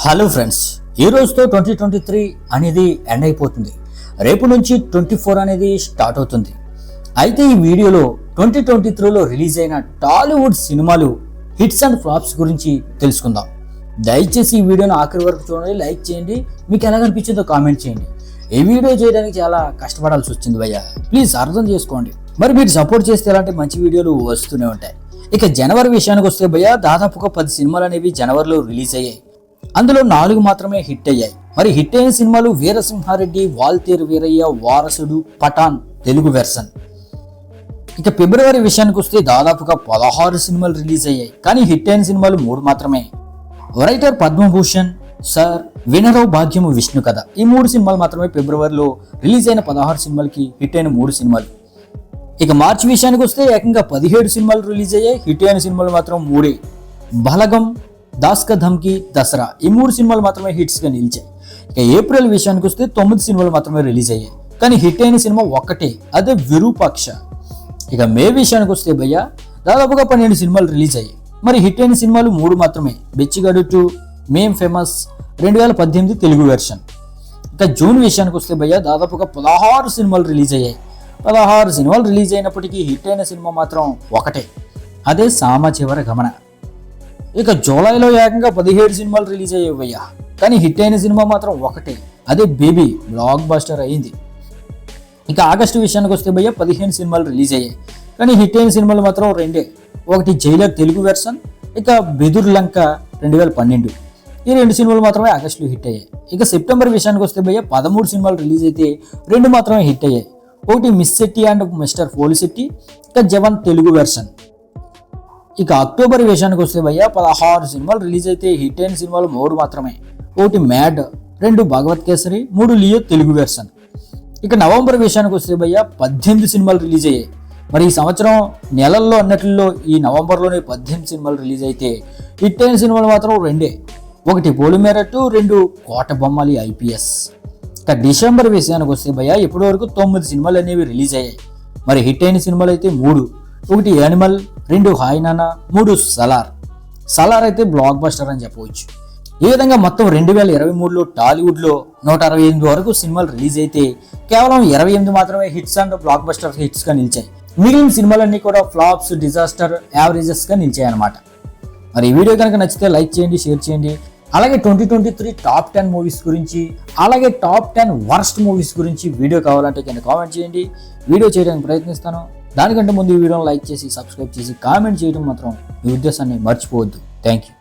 Hello friends, ఈ రోజుతో 2023 అనేది ఎండ్ అయిపోతుంది. రేపు నుంచి 24 అనేది స్టార్ట్ అవుతుంది. అయితే ఈ వీడియోలో 2023లో రిలీజ్ అయిన టాలీవుడ్ సినిమాలు హిట్స్ అండ్ ఫ్లాప్స్ గురించి తెలుసుకుందాం. దయచేసి ఈ వీడియోను ఆఖరి వరకు చూడండి, లైక్ చేయండి, మీకు ఎలా కనిపించిందో కామెంట్ చేయండి. ఈ వీడియో చేయడానికి చాలా కష్టపడాల్సి వచ్చింది భయ్య, ప్లీజ్ అర్థం చేసుకోండి. మరి మీరు సపోర్ట్ చేస్తే ఇలాంటి మంచి వీడియోలు వస్తూనే ఉంటాయి. ఇక జనవరి విషయానికి వస్తే భయ్య, దాదాపుగా 10 సినిమాలు అనేవి జనవరిలో రిలీజ్ అయ్యాయి. అందులో 4 మాత్రమే హిట్ అయ్యాయి. మరి హిట్ అయిన సినిమాలు వీరసింహారెడ్డి, వాల్తేరు వీరయ్య, వారసుడు, పఠాన్ తెలుగు వెర్షన్. ఇక ఫిబ్రవరి విషయానికి వస్తే దాదాపుగా 16 సినిమాలు రిలీజ్ అయ్యాయి, కానీ హిట్ అయిన సినిమాలు 3 మాత్రమే. రైటర్ పద్మభూషణ్, సార్, వినరవ్ భాగ్యము, విష్ణు కథ, ఈ 3 సినిమాలు మాత్రమే ఫిబ్రవరిలో రిలీజ్ అయిన 16 సినిమాలకి హిట్ అయిన 3 సినిమాలు. ఇక మార్చి విషయానికి వస్తే ఏకంగా 17 సినిమాలు రిలీజ్ అయ్యాయి, హిట్ అయిన సినిమాలు మాత్రం 3. బలగం, దాస్ కా ధమ్కీ, దసరా, ఈ 3 సినిమాలు మాత్రమే హిట్స్ గా నిలిచాయి. ఇక ఏప్రిల్ విషయానికి వస్తే 9 సినిమాలు మాత్రమే రిలీజ్ అయ్యాయి, కానీ హిట్ అయిన సినిమా ఒక్కటే, అదే విరూపాక్ష. ఇక మే విషయానికి వస్తే భయ్య, దాదాపుగా 12 సినిమాలు రిలీజ్ అయ్యాయి, మరి హిట్ అయిన సినిమాలు 3 మాత్రమే. బెచ్చిగాడు 2, మేం ఫేమస్ 2018 తెలుగు వెర్షన్. ఇక జూన్ విషయానికి వస్తే భయ్య, దాదాపుగా 16 సినిమాలు రిలీజ్ అయ్యాయి. 16 సినిమాలు రిలీజ్ అయినప్పటికీ హిట్ అయిన సినిమా మాత్రం ఒకటే, అదే సామ చివర గమన. ఇక జూలైలో ఏకంగా 17 సినిమాలు రిలీజ్ అయ్యాయి భయ్య, కానీ హిట్ అయిన సినిమా మాత్రం ఒకటే, అదే బేబీ, బ్లాక్ బస్టర్ అయింది. ఇక ఆగస్టు విషయానికి వస్తే భయ్య, 15 సినిమాలు రిలీజ్ అయ్యాయి, కానీ హిట్ అయిన సినిమాలు మాత్రం 2. ఒకటి జైలర్ తెలుగు వెర్షన్, ఇక బెదుర్ లంక 2012, ఈ 2 సినిమాలు మాత్రమే ఆగస్టులో హిట్ అయ్యాయి. ఇక సెప్టెంబర్ విషయానికి వస్తే భయ్య, 13 సినిమాలు రిలీజ్ అయితే 2 మాత్రమే హిట్ అయ్యాయి. ఒకటి Miss Shetty and Mister Polishetty, ఇక జవన్ తెలుగు వెర్షన్. ఇక అక్టోబర్ విషయానికి వస్తే భయ్య, 16 సినిమాలు రిలీజ్ అయితే హిట్ అయిన సినిమాలు 3 మాత్రమే. ఒకటి మ్యాడ్, 2 భగవత్ కేసరి, 3 లియో తెలుగు వెర్షన్. ఇక నవంబర్ విషయానికి వస్తే భయ్య, 18 సినిమాలు రిలీజ్ అయ్యాయి. మరి ఈ సంవత్సరం నెలల్లో అన్నట్లో ఈ నవంబర్లోనే 18 సినిమాలు రిలీజ్ అయితే హిట్ అయిన సినిమాలు మాత్రం 2. ఒకటి పొలిమేర 2, 2 కోట బొమ్మాలి IPS. ఇక డిసెంబర్ విషయానికి వస్తే భయ్య, ఇప్పటి వరకు 9 సినిమాలు అనేవి రిలీజ్ అయ్యాయి, మరి హిట్ అయిన సినిమాలు అయితే 3. ఒకటి యానిమల్, 2 హాయ్ నానా, 3 సలార్. సలార్ అయితే బ్లాక్ బస్టర్ అని చెప్పవచ్చు. ఈ విధంగా మొత్తం 2023లో టాలీవుడ్లో 168 వరకు సినిమాలు రిలీజ్ అయితే కేవలం 28 మాత్రమే hits and block buster hits గా నిలిచాయి. మిగిలిన సినిమాలన్నీ కూడా ఫ్లాప్స్, డిజాస్టర్, యావరేజెస్ గా నిలిచాయి అన్నమాట. మరి ఈ వీడియో కనుక నచ్చితే లైక్ చేయండి, షేర్ చేయండి. అలాగే 2023 టాప్ 10 మూవీస్ గురించి, అలాగే టాప్ 10 వర్స్ట్ మూవీస్ గురించి వీడియో కావాలంటే కింద కామెంట్ చేయండి, వీడియో చేయడానికి ప్రయత్నిస్తాను. దానికంటే ముందు ఈ వీడియోని లైక్ చేసి, సబ్స్క్రైబ్ చేసి, కామెంట్ చేయడం మాత్రం మీ ఉద్దేశాన్ని మర్చిపోవద్దు. Thank you.